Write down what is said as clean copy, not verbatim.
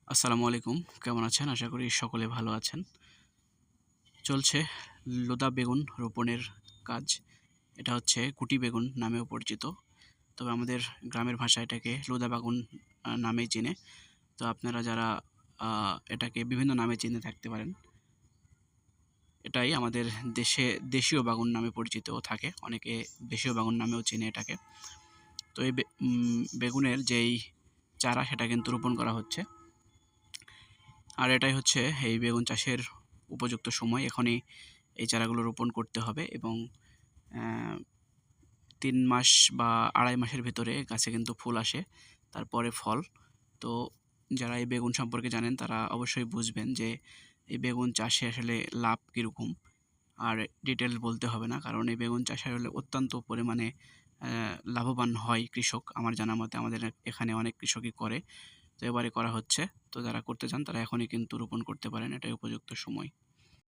আসসালামু আলাইকুম। কেমন আছেন? আশা করি সকলে ভালো আছেন। চলছে লোদা বেগুন রোপণের কাজ। এটা হচ্ছে গুটি বেগুন নামেও পরিচিত। তবে আমাদের গ্রামের ভাষায় এটাকে লোদা বাগুন নামেই চেনে। তো আপনারা যারা এটাকে বিভিন্ন নামে চিনে থাকতে পারেন। এটাই আমাদের দেশে দেশীয় বাগুন নামে পরিচিতও থাকে। অনেকে দেশীয় বাগুন নামেও চেনে এটাকে। তো এই বেগুনের যেই চারা সেটা কিন্তু রোপণ করা হচ্ছে। আর এটাই হচ্ছে এই বেগুন চাষের উপযুক্ত সময়। এখনই এই চারাগুলো রোপণ করতে হবে এবং ৩ মাস বা ২.৫ মাসের ভেতরে গাছে কিন্তু ফুল আসে, তারপরে ফল। তো যারা এই বেগুন সম্পর্কে জানেন তারা অবশ্যই বুঝবেন যে এই বেগুন চাষে আসলে লাভ কীরকম। আর ডিটেইলস বলতে হবে না, কারণ এই বেগুন চাষে আসলে অত্যন্ত পরিমাণে লাভবান হয় কৃষক। আমার জানা মতে আমাদের এখানে অনেক কৃষকই করে। তো এবারে করা হচ্ছে। তো যারা করতে চান তারা এখনই কিন্তু রোপণ করতে পারেন। এটাই উপযুক্ত সময়।